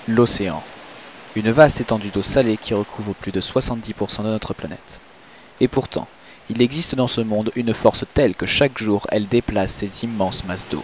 L'océan. Une vaste étendue d'eau salée qui recouvre plus de 70% de notre planète. Et pourtant, il existe dans ce monde une force telle que chaque jour elle déplace ces immenses masses d'eau.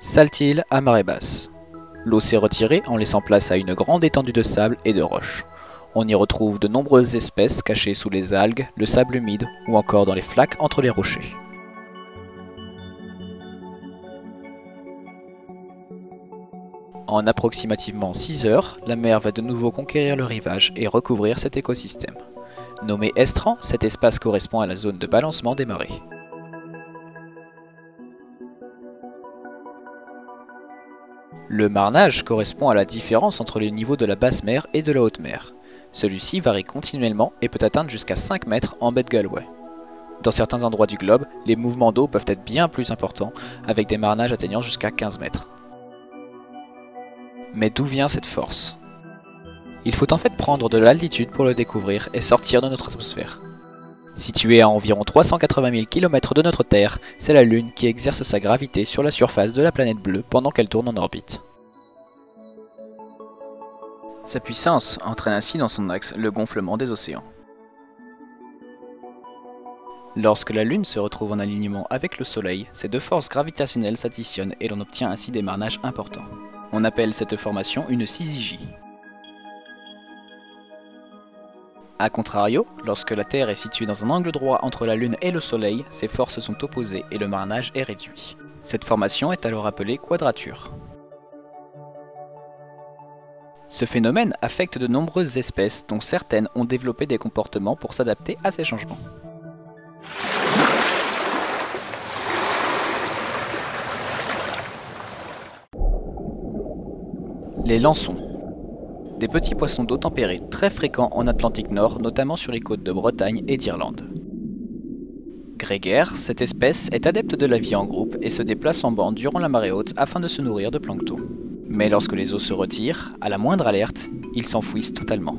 Saltile à marée basse. L'eau s'est retirée en laissant place à une grande étendue de sable et de roches. On y retrouve de nombreuses espèces cachées sous les algues, le sable humide ou encore dans les flaques entre les rochers. En approximativement 6 heures, la mer va de nouveau conquérir le rivage et recouvrir cet écosystème. Nommé Estran, cet espace correspond à la zone de balancement des marées. Le marnage correspond à la différence entre les niveaux de la basse mer et de la haute mer. Celui-ci varie continuellement et peut atteindre jusqu'à 5 mètres en baie de Galway. Dans certains endroits du globe, les mouvements d'eau peuvent être bien plus importants, avec des marnages atteignant jusqu'à 15 mètres. Mais d'où vient cette force? Il faut en fait prendre de l'altitude pour le découvrir et sortir de notre atmosphère. Située à environ 380 000 km de notre Terre, c'est la Lune qui exerce sa gravité sur la surface de la planète bleue pendant qu'elle tourne en orbite. Sa puissance entraîne ainsi dans son axe le gonflement des océans. Lorsque la Lune se retrouve en alignement avec le Soleil, ces deux forces gravitationnelles s'additionnent et l'on obtient ainsi des marnages importants. On appelle cette formation une syzygie. A contrario, lorsque la Terre est située dans un angle droit entre la Lune et le Soleil, ces forces sont opposées et le marnage est réduit. Cette formation est alors appelée quadrature. Ce phénomène affecte de nombreuses espèces, dont certaines ont développé des comportements pour s'adapter à ces changements. Les lançons. Des petits poissons d'eau tempérée très fréquents en Atlantique Nord, notamment sur les côtes de Bretagne et d'Irlande. Grégaire, cette espèce est adepte de la vie en groupe et se déplace en bande durant la marée haute afin de se nourrir de plancton. Mais lorsque les eaux se retirent, à la moindre alerte, ils s'enfouissent totalement.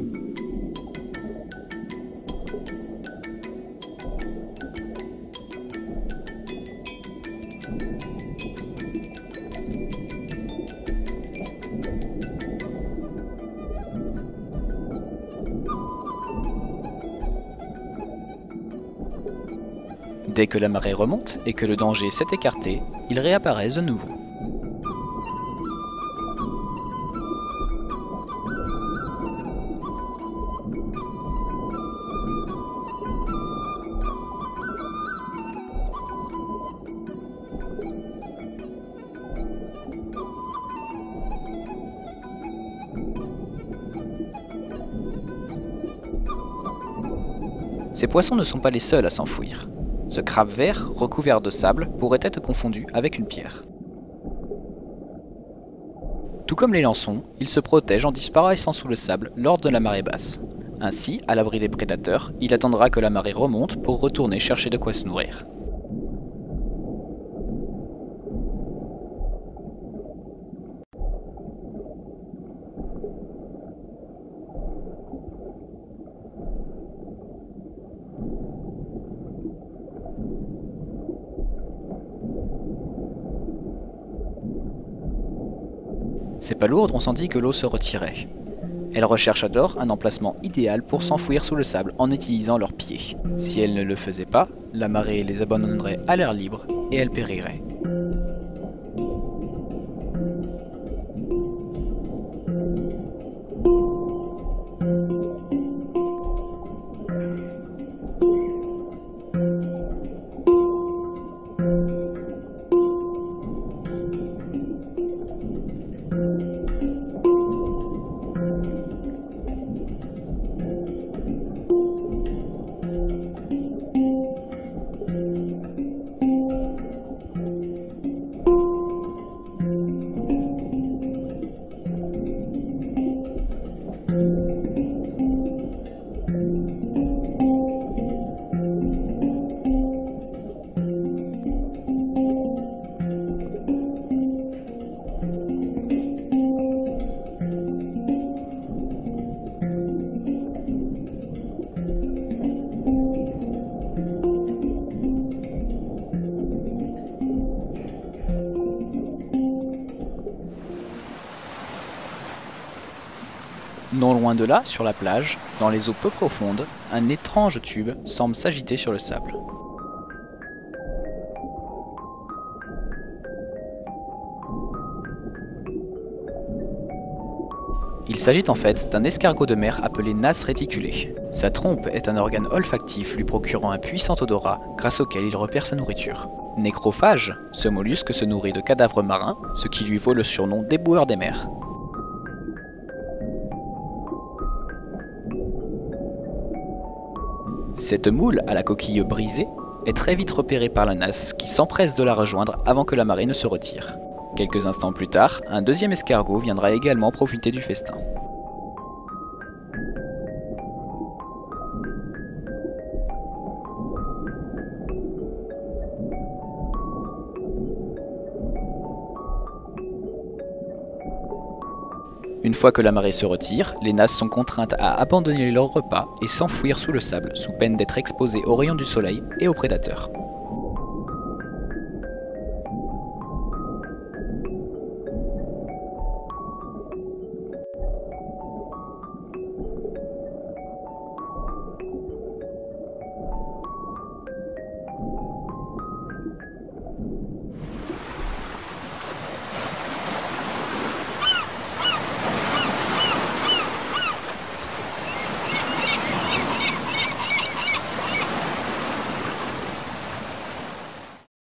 Dès que la marée remonte et que le danger s'est écarté, ils réapparaissent de nouveau. Ces poissons ne sont pas les seuls à s'enfouir. Ce crabe vert, recouvert de sable, pourrait être confondu avec une pierre. Tout comme les lançons, il se protège en disparaissant sous le sable lors de la marée basse. Ainsi, à l'abri des prédateurs, il attendra que la marée remonte pour retourner chercher de quoi se nourrir. Ces palourdes ont senti que l'eau se retirait. Elles recherchent alors un emplacement idéal pour s'enfouir sous le sable en utilisant leurs pieds. Si elles ne le faisaient pas, la marée les abandonnerait à l'air libre et elles périraient. Non loin de là, sur la plage, dans les eaux peu profondes, un étrange tube semble s'agiter sur le sable. Il s'agit en fait d'un escargot de mer appelé nasse réticulée. Sa trompe est un organe olfactif lui procurant un puissant odorat grâce auquel il repère sa nourriture. Nécrophage, ce mollusque se nourrit de cadavres marins, ce qui lui vaut le surnom d'éboueur des mers. Cette moule à la coquille brisée est très vite repérée par la nasse qui s'empresse de la rejoindre avant que la marée ne se retire. Quelques instants plus tard, un deuxième escargot viendra également profiter du festin. Une fois que la marée se retire, les nasses sont contraintes à abandonner leur repas et s'enfouir sous le sable, sous peine d'être exposées aux rayons du soleil et aux prédateurs.